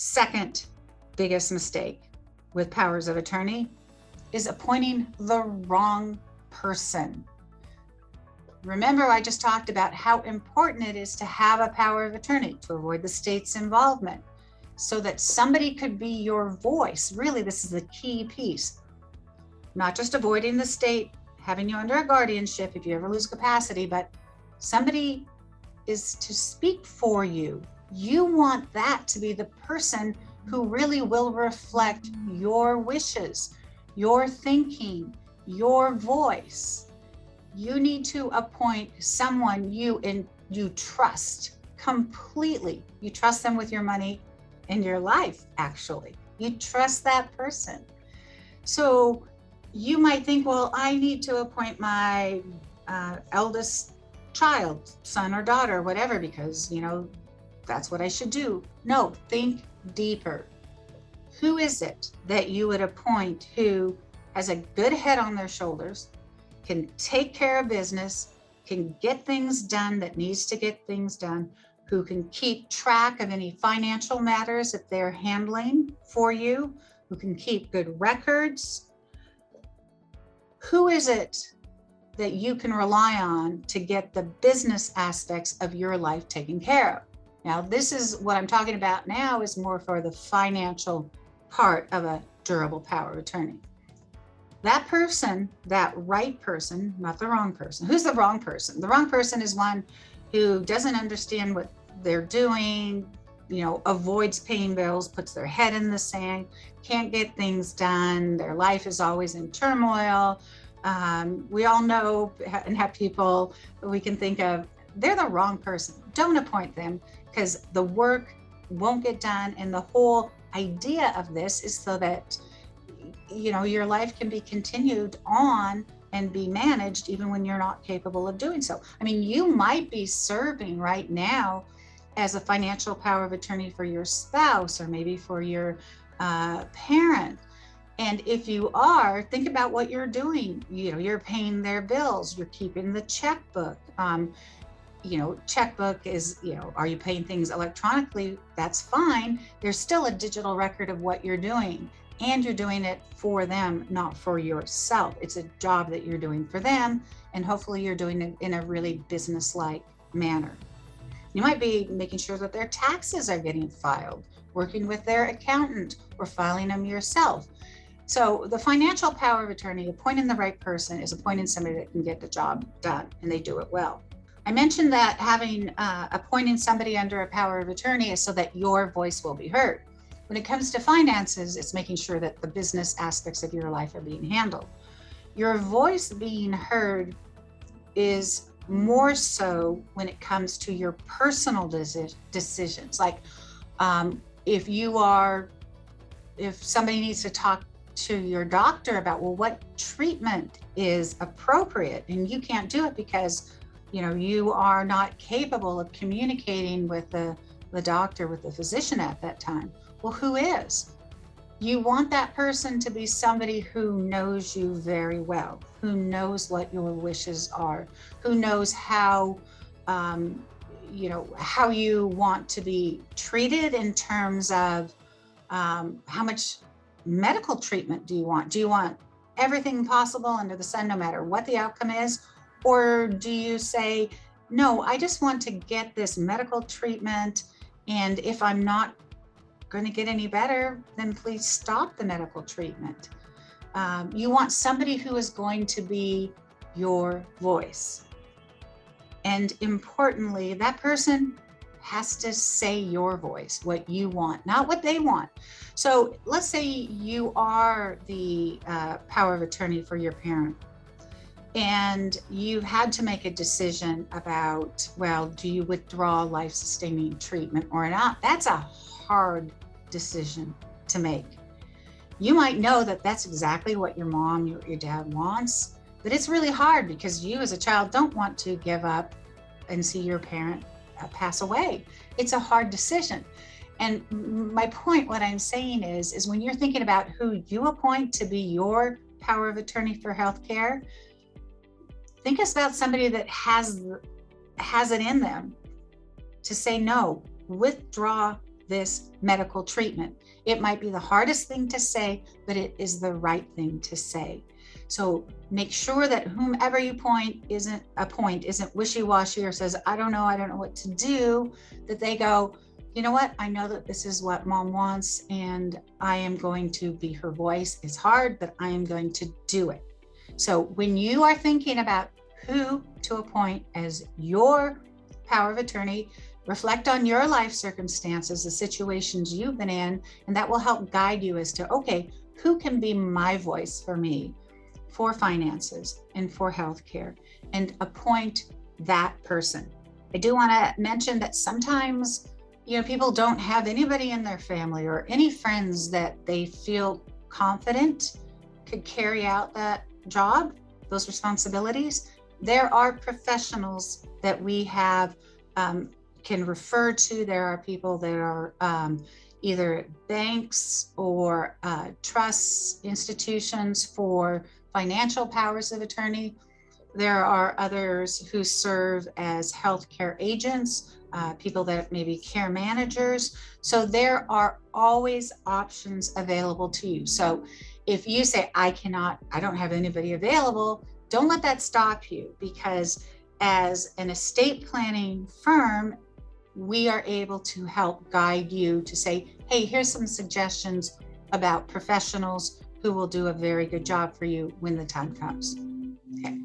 Second biggest mistake with powers of attorney is appointing the wrong person. Remember, I just talked about how important it is to have a power of attorney to avoid the state's involvement, so that somebody could be your voice. Really, this is the key piece. Not just avoiding the state having you under a guardianship if you ever lose capacity, but somebody is to speak for you. You want that to be the person who really will reflect your wishes, your thinking, your voice. You need to appoint someone you trust completely. You trust them with your money and your life, actually. You trust that person. So you might think, well, I need to appoint my eldest child, son or daughter, whatever, because, that's what I should do. No, think deeper. Who is it that you would appoint who has a good head on their shoulders, can take care of business, can get things done that needs to get things done, who can keep track of any financial matters that they're handling for you, who can keep good records? Who is it that you can rely on to get the business aspects of your life taken care of? Now, this is what I'm talking about now is more for the financial part of a durable power of attorney. That person, that right person, not the wrong person. Who's the wrong person? The wrong person is one who doesn't understand what they're doing, avoids paying bills, puts their head in the sand, can't get things done. Their life is always in turmoil. We all know and have people that we can think of. They're the wrong person. Don't appoint them, because the work won't get done. And the whole idea of this is so that your life can be continued on and be managed even when you're not capable of doing so. I mean, you might be serving right now as a financial power of attorney for your spouse or maybe for your parent. And if you are, think about what you're doing. You're paying their bills, you're keeping the checkbook. Checkbook is, are you paying things electronically? That's fine. There's still a digital record of what you're doing. And you're doing it for them, not for yourself. It's a job that you're doing for them, and hopefully you're doing it in a really business-like manner. You might be making sure that their taxes are getting filed, working with their accountant, or filing them yourself. So the financial power of attorney, appointing the right person, is appointing somebody that can get the job done, and they do it well. I mentioned that appointing somebody under a power of attorney is so that your voice will be heard. When it comes to finances, it's making sure that the business aspects of your life are being handled. Your voice being heard is more so when it comes to your personal decisions. Like if somebody needs to talk to your doctor about, well, what treatment is appropriate, and you can't do it because you are not capable of communicating with the doctor, with the physician at that time. Well, who is? You want that person to be somebody who knows you very well, who knows what your wishes are, who knows how you want to be treated in terms of how much medical treatment do you want? Do you want everything possible under the sun, no matter what the outcome is? Or do you say, no, I just want to get this medical treatment, and if I'm not going to get any better, then please stop the medical treatment. You want somebody who is going to be your voice. And importantly, that person has to say your voice, what you want, not what they want. So let's say you are the power of attorney for your parent, and you've had to make a decision about, well, do you withdraw life-sustaining treatment or not? That's a hard decision to make. You might know that that's exactly what your mom, your dad wants, but it's really hard because you as a child don't want to give up and see your parent pass away. It's a hard decision. And my point, what I'm saying is when you're thinking about who you appoint to be your power of attorney for healthcare, think about somebody that has it in them to say, no, withdraw this medical treatment. It might be the hardest thing to say, but it is the right thing to say. So make sure that whomever you appoint isn't wishy-washy or says, I don't know what to do, that they go, you know what, I know that this is what mom wants and I am going to be her voice. It's hard, but I am going to do it. So when you are thinking about who to appoint as your power of attorney, reflect on your life circumstances, the situations you've been in, and that will help guide you as to, okay, who can be my voice for me, for finances and for healthcare, and appoint that person. I do want to mention that sometimes, people don't have anybody in their family or any friends that they feel confident could carry out that job, those responsibilities. There are professionals that we have can refer to. There are people that are either banks or trusts, institutions for financial powers of attorney. There are others who serve as healthcare agents, people that may be care managers. So there are always options available to you. So if you say, I don't have anybody available, don't let that stop you, because as an estate planning firm, we are able to help guide you to say, hey, here's some suggestions about professionals who will do a very good job for you when the time comes. Okay.